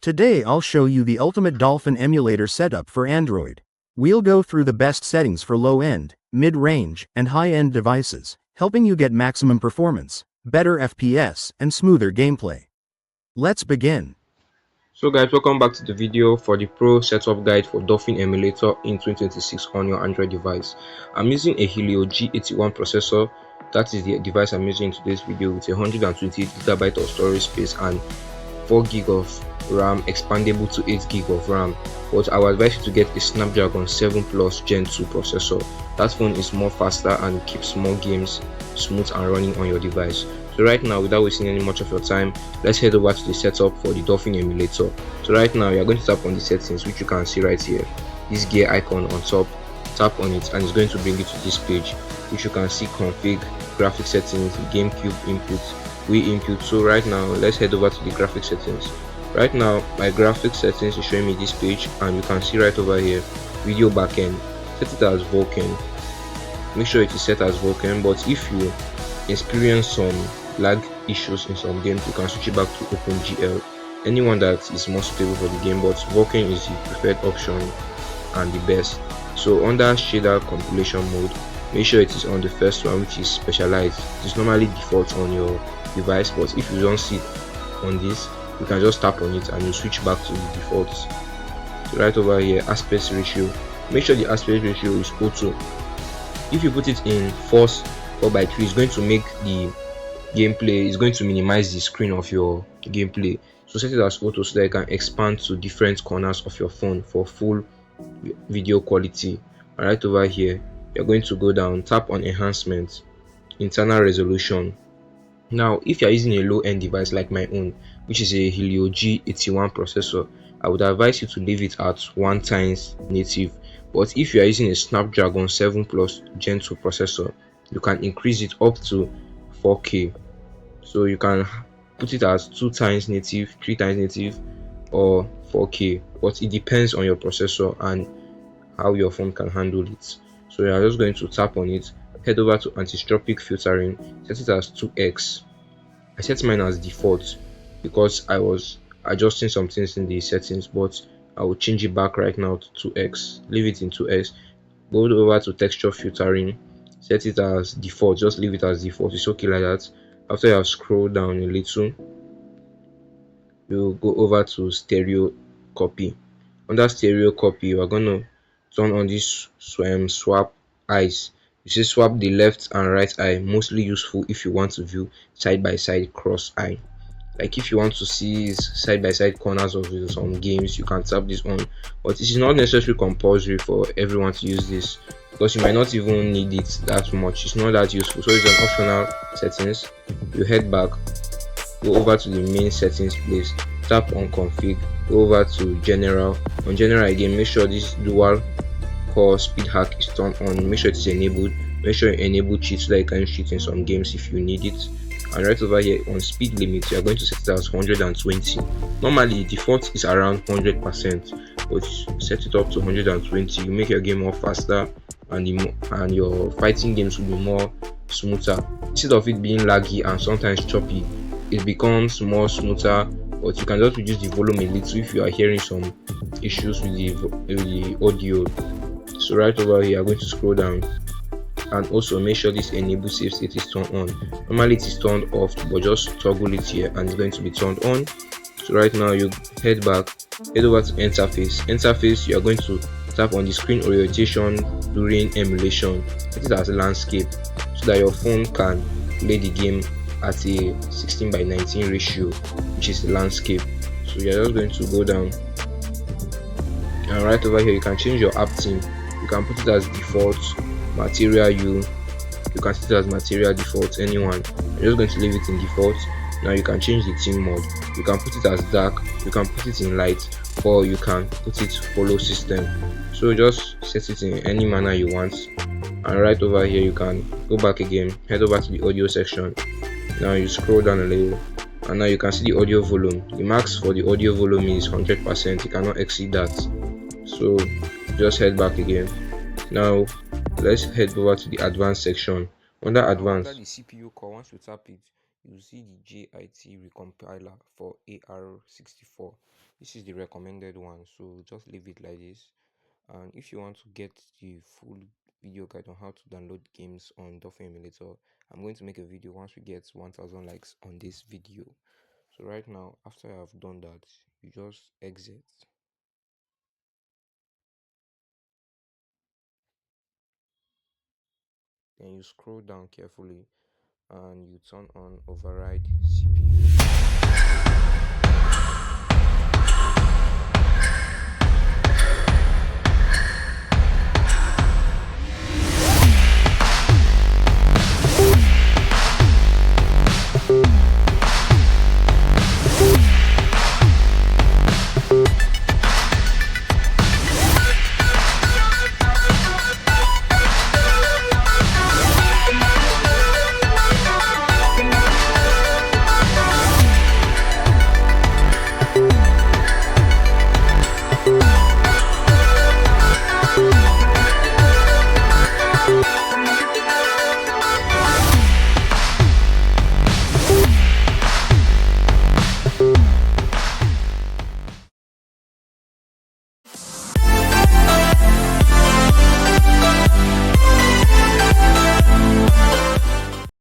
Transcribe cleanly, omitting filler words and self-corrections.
Today I'll show you the ultimate Dolphin emulator setup for Android. We'll go through the best settings for low-end, mid-range, and high-end devices, helping you get maximum performance, better FPS, and smoother gameplay. Let's begin. So guys, welcome back to the video for the Pro Setup Guide for Dolphin Emulator in 2026 on your Android device. I'm using a Helio G81 processor. That is the device I'm using in today's video, with 128GB of storage space and 4GB of RAM, expandable to 8GB of RAM. But I would advise you to get a Snapdragon 7 Plus Gen 2 processor. That phone is more faster and keeps more games smooth and running on your device. So right now, without wasting any much of your time, let's head over to the setup for the Dolphin emulator. So right now, you're going to tap on the settings, which you can see right here, this gear icon on top. Tap on it and it's going to bring you to this page, which you can see config, graphic settings, GameCube input, Wii input. So right now, let's head over to the graphic settings. Right now, my graphic settings is showing me this page, and you can see right over here, video backend. Set it as Vulkan. Make sure it is set as Vulkan, but if you experience some lag issues in some games, you can switch it back to OpenGL, anyone that is more suitable for the game, but Vulkan is the preferred option and the best. So under shader compilation mode, make sure it is on the first one, which is specialized. It is normally default on your device, but if you don't see it on this, you can just tap on it and you switch back to the defaults. So right over here, aspect ratio, make sure the aspect ratio is auto. If you put it in force 4:3, it's going to make the gameplay, it's going to minimize the screen of your gameplay. So set it as auto so that you can expand to different corners of your phone for full video quality. And right over here, you're going to go down, tap on enhancement, internal resolution. Now if you're using a low-end device like my own, which is a Helio G81 processor, I would advise you to leave it at 1x native. But if you are using a Snapdragon 7 Plus Gen 2 processor, you can increase it up to 4K. So you can put it as 2x native, 3x native, or 4K, but it depends on your processor and how your phone can handle it. So you're just going to tap on it, head over to anti-stropic filtering, set it as 2x. I set mine as default because I was adjusting some things in the settings, but I will change it back right now to 2x. Leave it in 2x. Go over to texture filtering, set it as default, just leave it as default. It's okay like that. After you have scrolled down a little, you go over to stereo copy. Under stereo copy, you are going to turn on this swap eyes. You see swap the left and right eye, mostly useful if you want to view side by side cross eye. Like if you want to see side by side corners of some games, you can tap this on, but it is not necessarily compulsory for everyone to use this, because you might not even need it that much. It's not that useful, so it's an optional settings. You head back, go over to the main settings place, tap on config, go over to general. On general again, make sure this dual core speed hack is turned on, make sure it is enabled. Make sure you enable cheat so that you can cheat in some games if you need it. And right over here on speed limit, you are going to set it as 120. Normally default is around 100%, but set it up to 120. You make your game more faster, and your fighting games will be more smoother. Instead of it being laggy and sometimes choppy, it becomes more smoother. But you can just reduce the volume a little if you are hearing some issues with the audio. So right over here, I'm going to scroll down, and also make sure this enable save state is turned on. Normally it is turned off, but just toggle it here and it's going to be turned on. So right now, you head back, head over to interface. You are going to tap on the screen orientation during emulation. Set it as a landscape so that your phone can play the game at a 16:19 ratio, which is the landscape. So you're just going to go down, and right over here you can change your app theme. You can put it as default, material you can set it as material default, anyone. I'm just going to leave it in default. Now you can change the theme mode. You can put it as dark, you can put it in light, or you can put it follow system. So just set it in any manner you want. And right over here you can go back again, head over to the audio section. Now you scroll down a little, and now you can see the audio volume. The max for the audio volume is 100%. You cannot exceed that. So just head back again. Now let's head over to the advanced section. Under advanced, after the CPU core, once you tap it, you see the JIT recompiler for AR64. This is the recommended one, so just leave it like this. And if you want to get the full video guide on how to download games on Dolphin Emulator, I'm going to make a video once we get 1000 likes on this video. So right now, after I have done that, you just exit. Then you scroll down carefully and you turn on override CPU.